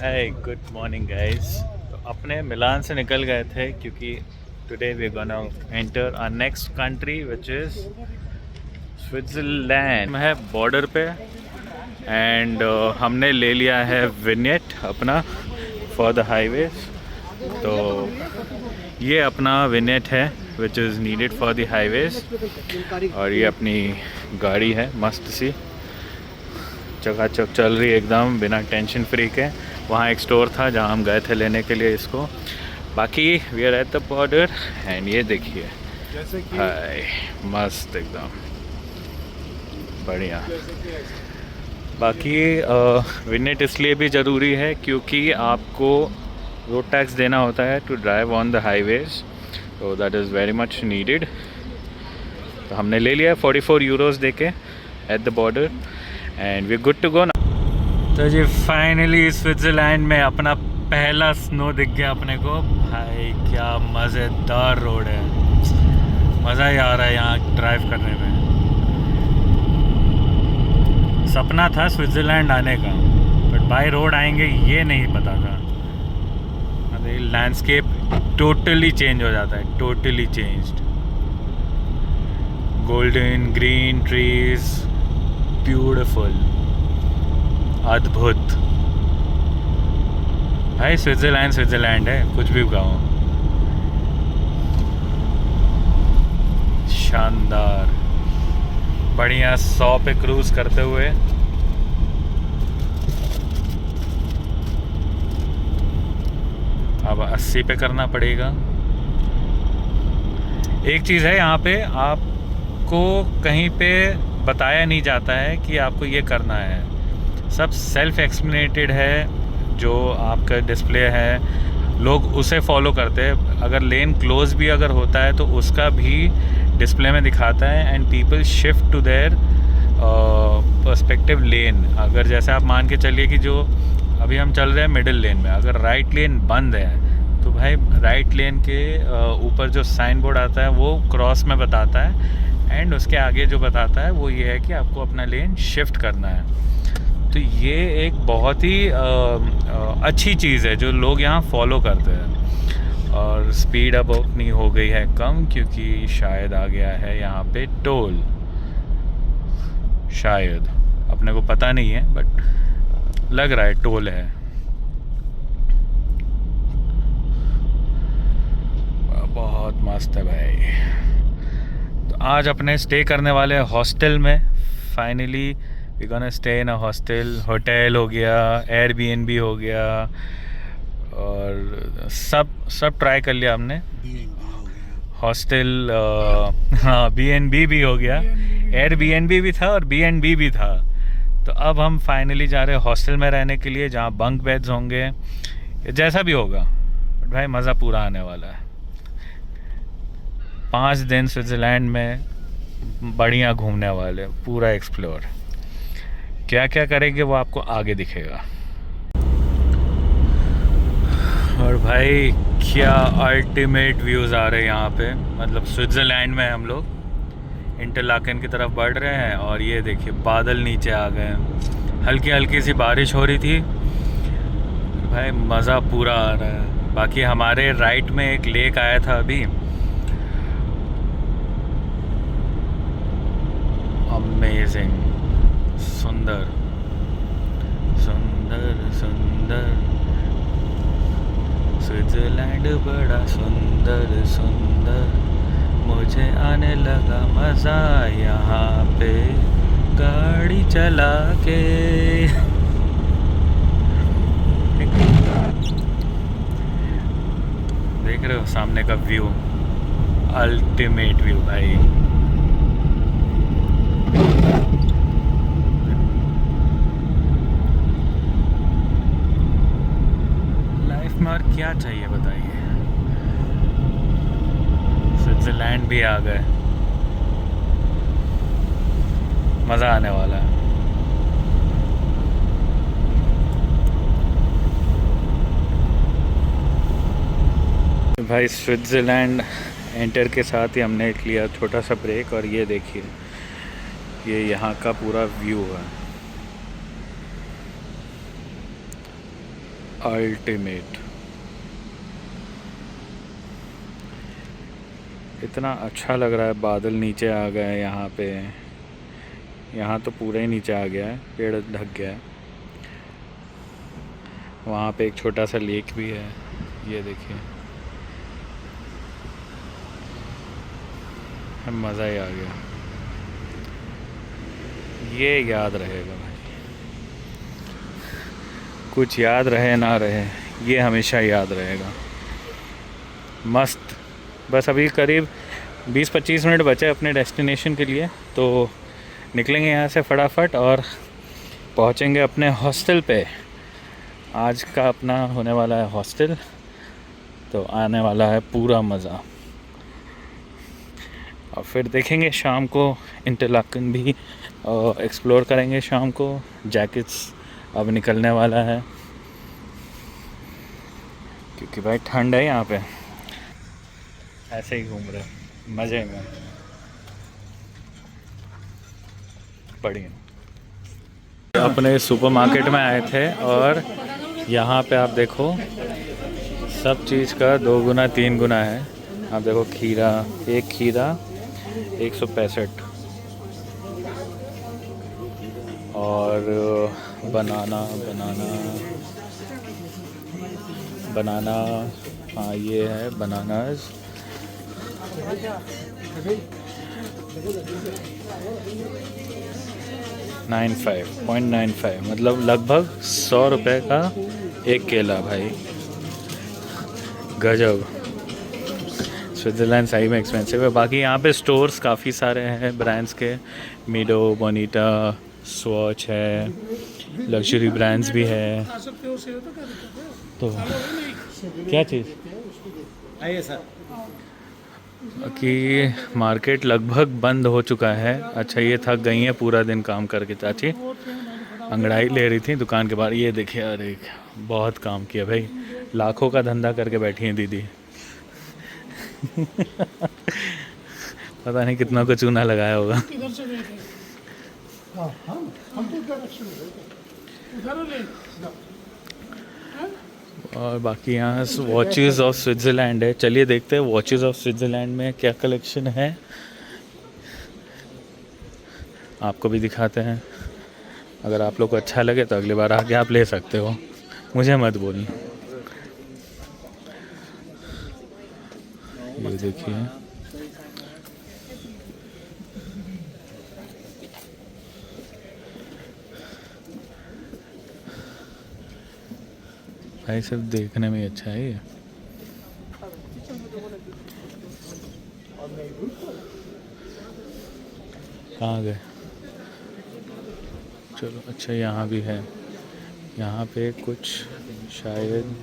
Hi good morning guys. तो अपने मिलान से निकल गए थे क्योंकि today we gonna enter our next country which is Switzerland है बॉर्डर पे। एंड हमने ले लिया है विनेट अपना फॉर द हाईवेज। तो ये अपना विनेट है which is needed for the highways. और ये अपनी गाड़ी है मस्त सी, चकाचक चल रही है एकदम बिना टेंशन फ्री के। वहाँ एक स्टोर था जहाँ हम गए थे लेने के लिए इसको। बाकी we are at the border and ये देखिए हाय मस्त एकदम बढ़िया। बाकी विनेट इसलिए भी ज़रूरी है क्योंकि आपको रोड टैक्स देना होता है to drive on the highways, तो that is very much needed. तो हमने ले लिया 44 यूरोस दे के at the border and we good to go ना। तो जी फाइनली स्विट्ज़रलैंड में अपना पहला स्नो दिख गया अपने को। भाई क्या मज़ेदार रोड है, मज़ा ही आ रहा है यहाँ ड्राइव करने में। सपना था स्विट्ज़रलैंड आने का, बट बाय रोड आएंगे ये नहीं पता था। अरे लैंडस्केप टोटली चेंज हो जाता है, totally changed. Golden green trees, beautiful, अद्भुत। भाई स्विट्ज़रलैंड है, कुछ भी कहो। शानदार बढ़िया 100 पे क्रूज करते हुए। अब 80 पे करना पड़ेगा। एक चीज़ है यहाँ पे, आपको कहीं पे बताया नहीं जाता है कि आपको ये करना है, सब सेल्फ एक्सप्लेनेटेड है। जो आपका डिस्प्ले है लोग उसे फॉलो करते हैं। अगर लेन क्लोज भी अगर होता है तो उसका भी डिस्प्ले में दिखाता है and people shift to their perspective lane. अगर जैसे आप मान के चलिए कि जो अभी हम चल रहे हैं मिडिल लेन में, अगर राइट लेन बंद है तो भाई राइट लेन के ऊपर जो साइन बोर्ड आता है वो क्रॉस में बताता है एंड उसके आगे जो बताता है वो ये है कि आपको अपना लेन शिफ्ट करना है। तो ये एक बहुत ही अच्छी चीज़ है जो लोग यहाँ फॉलो करते हैं। और स्पीड अब अपनी हो गई है कम क्योंकि शायद आ गया है यहाँ पे टोल। शायद, अपने को पता नहीं है बट लग रहा है टोल है। बहुत मस्त है भाई। तो आज अपने स्टे करने वाले हॉस्टल में। Finally we gonna stay in a hostel. Hotel हो गया, एयरबीएनबी हो गया, और सब ट्राई कर लिया हमने। हॉस्टल, हाँ बीएनबी भी हो गया, एयरबीएनबी भी था और बीएनबी भी था। तो अब हम फाइनली जा रहे हैं हॉस्टल में रहने के लिए जहाँ बंक बेड्स होंगे, जैसा भी होगा। बट भाई मज़ा पूरा आने वाला है। 5 दिन स्विट्ज़रलैंड में बढ़िया घूमने वाले, पूरा एक्सप्लोर। क्या क्या करेंगे वो आपको आगे दिखेगा। और भाई क्या अल्टीमेट व्यूज़ आ रहे हैं यहाँ पे। मतलब स्विट्ज़रलैंड में हम लोग इंटरलाकेन की तरफ बढ़ रहे हैं और ये देखिए बादल नीचे आ गए हैं। हल्की हल्की सी बारिश हो रही थी। भाई मज़ा पूरा आ रहा है। बाकी हमारे राइट में एक लेक आया था अभी, अमेजिंग, सुंदर सुंदर सुंदर। स्विट्ज़रलैंड बड़ा सुंदर सुंदर, मुझे आने लगा मज़ा यहाँ पे गाड़ी चला के। देख रहे हो सामने का व्यू, अल्टीमेट व्यू भाई। और क्या चाहिए बताइए। स्विट्ज़रलैंड भी आ गए, मज़ा आने वाला है। भाई स्विट्ज़रलैंड एंटर के साथ ही हमने लिया छोटा सा ब्रेक और ये देखिए ये यहाँ का पूरा व्यू है। अल्टीमेट। इतना अच्छा लग रहा है, बादल नीचे आ गए यहाँ पे। यहाँ तो पूरा ही नीचे आ गया है, पेड़ ढक गया है। वहाँ पे एक छोटा सा लेक भी है, ये देखिए, मज़ा ही आ गया। ये याद रहेगा भाई, कुछ याद रहे ना रहे, ये हमेशा याद रहेगा। मस्त। बस अभी करीब 20-25 मिनट बचे अपने डेस्टिनेशन के लिए, तो निकलेंगे यहाँ से फटाफट और पहुँचेंगे अपने हॉस्टल पे। आज का अपना होने वाला है हॉस्टल, तो आने वाला है पूरा मज़ा। और फिर देखेंगे शाम को इंटरलाकन भी एक्सप्लोर करेंगे शाम को। जैकेट्स अब निकलने वाला है, क्योंकि भाई ठंड है यहाँ पे। ऐसे ही घूम रहे मज़े में, बढ़िया। अपने सुपरमार्केट में आए थे और यहाँ पे आप देखो सब चीज़ का 2 गुना 3 गुना है। आप देखो खीरा, एक खीरा 165, और बनाना हाँ ये है बनानास 95.95, मतलब लगभग 100 रुपये का एक केला भाई। गजब। स्विट्ज़रलैंड सही में एक्सपेंसिव है। बाकी यहाँ पे स्टोर्स काफ़ी सारे हैं ब्रांड्स के, मीडो, बोनीटा, स्वॉच है, लग्जरी ब्रांड्स भी है। तो क्या चीज़ आइए सर कि मार्केट लगभग बंद हो चुका है। अच्छा ये थक गई हैं पूरा दिन काम करके चाची, अंगड़ाई ले रही थी दुकान के बाहर। ये देखिए, अरे बहुत काम किया भाई, लाखों का धंधा करके बैठी हैं दीदी। पता नहीं कितना को चूना लगाया होगा। और बाकी यहाँ वॉचेस ऑफ स्विट्ज़रलैंड है। चलिए देखते हैं वॉचेस ऑफ स्विट्ज़रलैंड में क्या कलेक्शन है, आपको भी दिखाते हैं। अगर आप लोग को अच्छा लगे तो अगली बार आके आप ले सकते हो, मुझे मत बोलना। ये देखिए, भाई सिर्फ देखने में ही अच्छा है ये। कहाँ गए? चलो अच्छा, यहाँ भी है। यहाँ पे कुछ शायद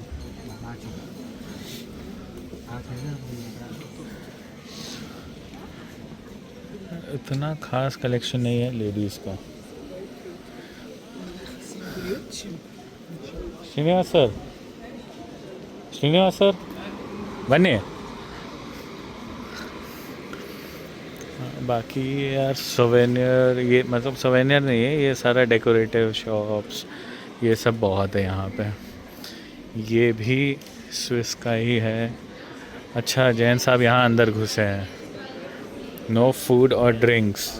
इतना खास कलेक्शन नहीं है लेडीज़ का। श्रीनिवास सर बने। बाकी यार सोवेनियर, ये मतलब सोवेनियर नहीं है, ये सारा डेकोरेटिव शॉप्स ये सब बहुत है यहाँ पे। ये भी स्विस का ही है। अच्छा जैन साहब यहाँ अंदर घुसे हैं। नो फूड और ड्रिंक्स।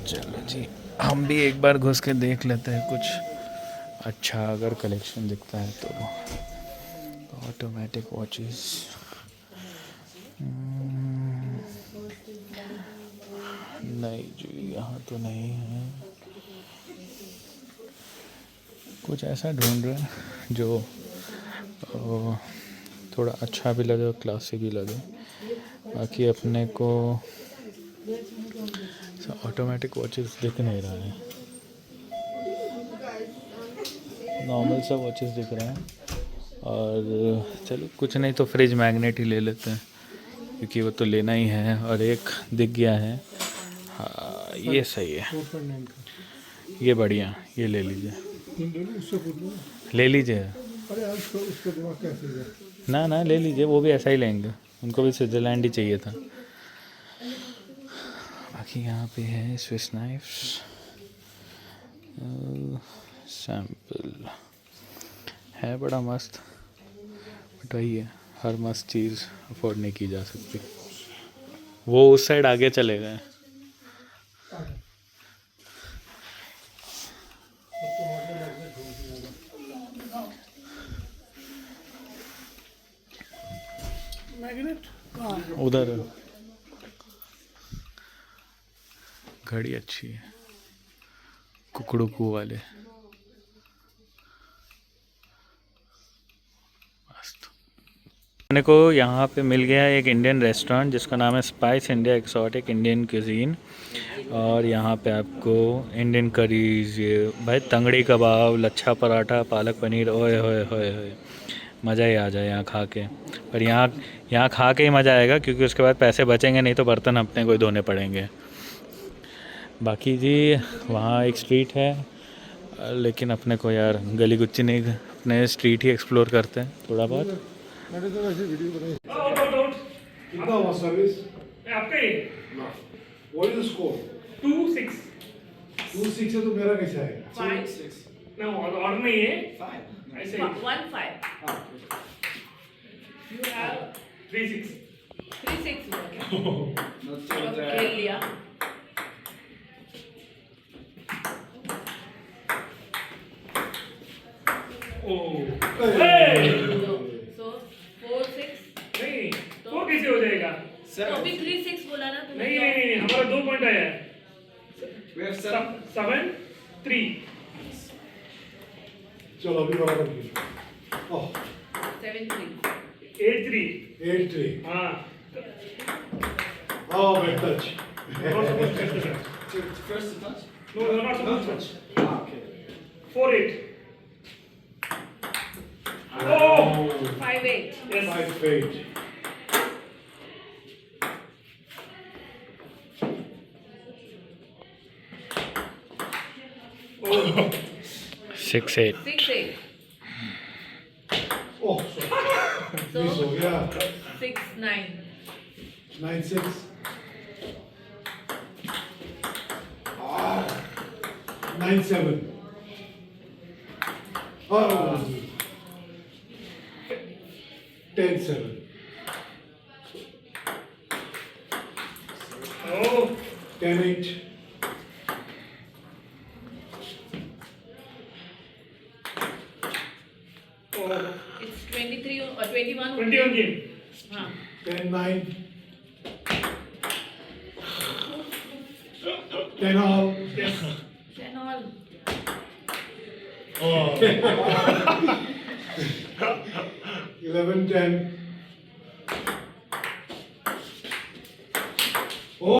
चलो जी, हम भी एक बार घुस के देख लेते हैं कुछ अच्छा अगर कलेक्शन दिखता है तो। ऑटोमेटिक वॉचेस, नहीं जी यहाँ तो नहीं है। कुछ ऐसा ढूंढ रहे हैं जो थोड़ा अच्छा भी लगे और क्लासी भी लगे। बाकी अपने को ऑटोमेटिक वॉचेस दिख नहीं रहा है, नॉर्मल सा वॉचेस दिख रहे हैं। और चलो कुछ नहीं तो फ्रिज मैग्नेट ही ले लेते हैं, क्योंकि वो तो लेना ही है। और एक दिख गया है, हाँ ये सही है, ये बढ़िया, ये ले लीजिए, ले लीजिए। ना ले लीजिए, वो भी ऐसा ही लेंगे, उनको भी स्विट्ज़रलैंड ही चाहिए था। बाकी यहाँ पे है स्विस नाइफ्स सैम्पल। है बड़ा मस्त, बट वही है, हर मस्त चीज़ अफोर्ड नहीं की जा सकती। वो उस साइड आगे चले गए। उधर घड़ी अच्छी है, कुकड़ुकू वाले, मस्त। अपने को यहाँ पे मिल गया एक इंडियन रेस्टोरेंट जिसका नाम है spice India exotic Indian cuisine. और यहाँ पे आपको इंडियन करीज, ये भाई तंगड़ी कबाब, लच्छा पराठा, पालक पनीर, ओए होए होए होए, मज़ा ही आ जाए यहाँ खा के। पर यहाँ खा के ही मज़ा आएगा, क्योंकि उसके बाद पैसे बचेंगे नहीं तो बर्तन अपने को ही धोने पड़ेंगे। बाकी जी वहाँ एक स्ट्रीट है, लेकिन अपने को यार गली गुच्ची नहीं, अपने स्ट्रीट ही एक्सप्लोर करते हैं थोड़ा बहुत। कितना हुआ सर्विस आपका ये व्हाट इज द स्कोर 2-6 2-6 है तो मेरा कैसे आएगा 5-6. ना ऑर्डर नहीं है 5. ऐसे ही 1-5. You have 3-6 3-6. Not so Okay, लिया. ओह So 4-6. नहीं वो कैसे हो जाएगा? तो अभी 3-6 बोला ना तुमने. नहीं नहीं नहीं हमारा 2 पॉइंट आया है। We have 7. 7-3 चलो अभी बराबर की ओह 7-3. 8-3 8-3 हाँ oh my touch not supposed to touch that. First to touch? No not supposed to touch. Ah, okay. 4-8 oh 5-8. yes 5-8 oh 6-8। 6-8. Oh So miss हो गया 6-9. 9-6 9-7 oh 10-7 oh 10-8 oh It's 23 or 21. 21 game हाँ. 10-9 10 all yes 10 all. 11-10